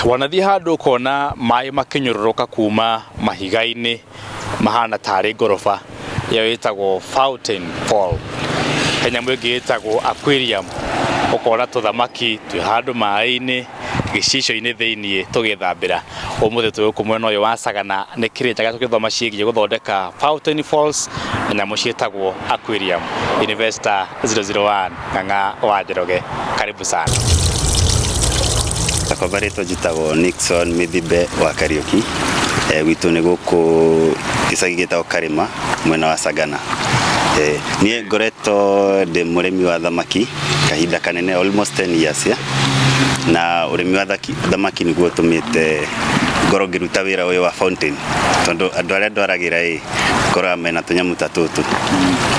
Twanathie handu kona mai makinyururuka kuma mahiga-ini mahana tari gorofa ya witagwo Fountain Fall. Kanyamu ingi yitagwo aquarium. Ukona tuthamaki twi handu mai-ini gicicio-ini thiini tugithambira. Umuthi twi mwena uyu wa Sagana ni kirinjaga tukithoma ciigie guthondeka Fountain Falls na nyamu ciitagwo aquarium. Investor 001 Ng'ang'a wa Njoroge, karibu sana. Takobareto jitagwo Nixon Mithibe wa Kariuki. Witu ni guku gisagi gitagwo Karima mwena wa Sagana. Nie ngoretwo ndi murimi wa thamaki kahinda kanene, almost 10 years ya. Na urimi wa thamaki niguo tumite ngoro ngiruta wira uyu wa Fountain, tondu andu aria ndwaragira kora mena tunyamu tatutu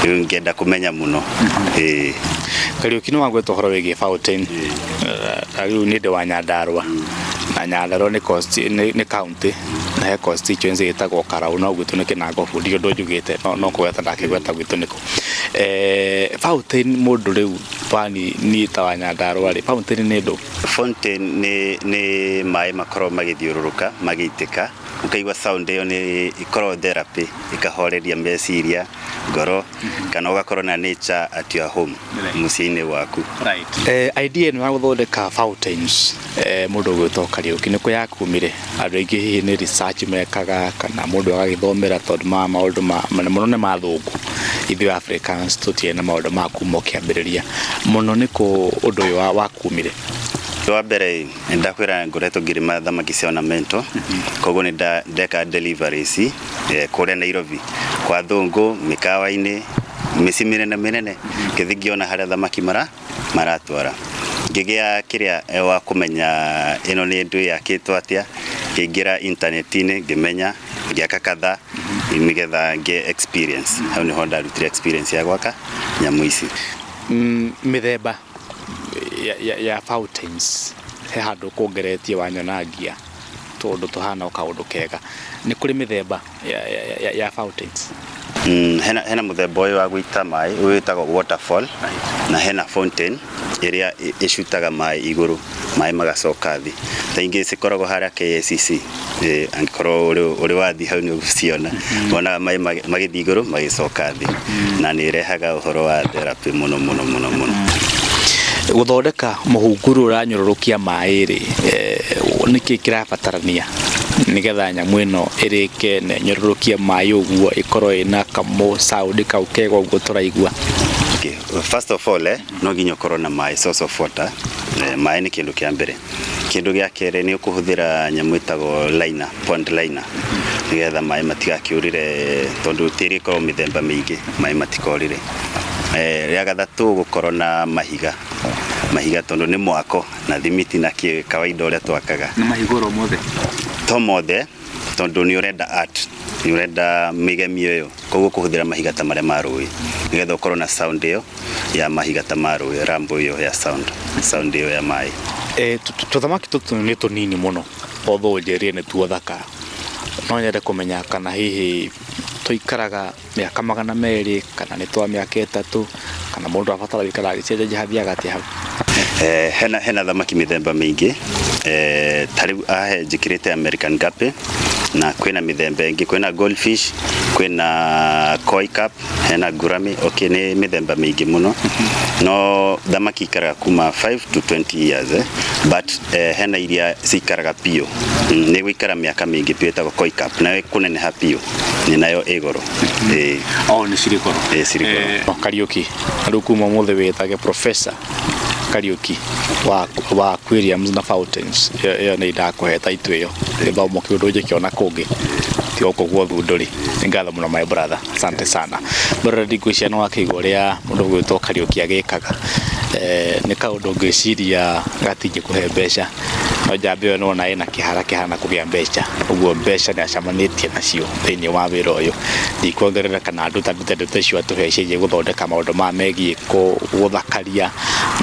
riu ngenda kumenya muno. Kariuki no wagwetwo horo wigie Fountain. Riu ni ndi wa Nyandarua na Nyandarua ni county na he constituency itagwo Karau, no gwitu ni Kinango Fundi undu njugite no kweta ndakigweta gwitu niko. Fountain mundu riu pani ni ta wa Nyandarua ri Fountain ni ndu. Fountain ni mai makoro magithiururuka magiitika, ukaigwa sound iyo ni ikoro therapy, ikahoreria meciria ngoro kana ugakorwo na nature at your home muciini waku. Right. Idea ni wa guthondeka fountains mundu gwitwo Kariuki ni ko yakumire. Andu aingi hihi ni research mekaga kana mundu agagithomera tondu maundu muno ni mathungu. Ithuĩ Africans tutie na maundu ma kuma kiambiriria muno niko undu uyu wa kumire. Wa mbere ndakwira ngoretwo ngirima thamaki cia ornamental, koguo ni ndeka deliveries kuria Nairobi kwa thungu mikawa-ini mĩciĩ minene ngithingiona haria thamaki maratwara. Ngigia kiria wa kumenya ino ni ndu yakitwo atia, ngingira internet-ini ngimenya, ngiaka kadha nigetha nge experience. Hau ni honda rutire experience ya gwaka nyamu ici. Mithemba ya fountains he handu kuongeretie wanyonagia tondu tuhana kaundu kega. Ni kuri mithemba ya fountains. Hena muthemba uyu wa guita mai witagwo waterfall, na hena fountain iria icutaga mai iguru, mai magacoka thi. Taingi cikoragwo haria KCC, angikoro uri wathi hau ni uciona wona mai magithi iguru magicoka thi, na ni irehaga uhoro wa therapy muno. Guthondeka muhunguru uranyururukia mai ri niki kirabatarania nigetha nyamu ino irike ne nyururukia mai uguo ikorwo ina kamo sound kau kega uguo turaigua. Okay, first of all no nginya ukorwo na mai, source of water. Mai ni kindu kia mbere. Kindu gia kere ni ukuhuthira nyamu itago liner, pond liner, nigetha mai matigakiurire tondu tiri ko mithemba mingi, mai matikorire. Ria gathatu gukorwo na mahiga tondu ni mwako na thimiti na kawaida uria twakaga na mahigoro mothe mothe tondu ni urenda art, ni urenda migemio yo, koguo kuhuthira mahiga ta maria ma rui nigetha ukorwo na sound iyo ya mahiga ta ma rui, rambo iyo ya sound iyo ya mai. Tuthamaki tutu ni tunini muno otho njerie ni tuo thaka. No nyende kumenya kana hihi tuikaraga miaka 200 kana ni twa miaka 3 kana mundu abatara gikara gicenjeje hathiaga ati hau. Hena thamaki mithemba mingi. Tariu njikirite American Guppy, na kwina mithemba ingi, kwina goldfish, kwina koi carp, hena gurami. Okay, ni mithemba mingi muno. No thamaki ikaraga kuma 5 to 20 years, but hena iria cikaraga pio ni gwikara miaka mingi pio etagwo koi carp, na kuneneha pio ni nayo igoro. Ni cirikoro. Cirikoro. Kariuki riu kuma muthe witage Professor Kariuki wa aquariums na fountains. Yo ni ndakuheta itu iyo githomo kiundu ngikiona kungi ti oko gwo thunduri. Ngatho muno my brother, asante sana. Brother ndikucia no akigo uria mundu gwitwo Kariuki agikaga. Ni kaundu ngiciria gatingi kuhe mbeca, no jambe yo no na ina kihana kugia mbeca, uguo mbeca ni acamanitie nacio thiini wa wira uyu. Ndikuongerera kana nduta cio atuheceje guthondeka maundu ma megie guthakaria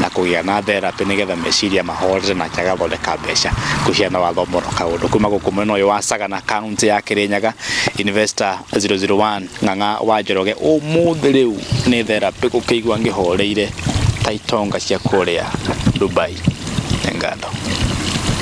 na kugia na therapy nigetha meciria mahorere na kagathondeka mbeca kuciana wathomo kaundu kuma guku mwena uyu wa Sagana county ya Kirinyaga. Investor 001 Ng'ang'a wa Njoroge umuthi riu ni therapy gukiigua ngihoreire ta itonga cia kuria Dubai. Ngatho.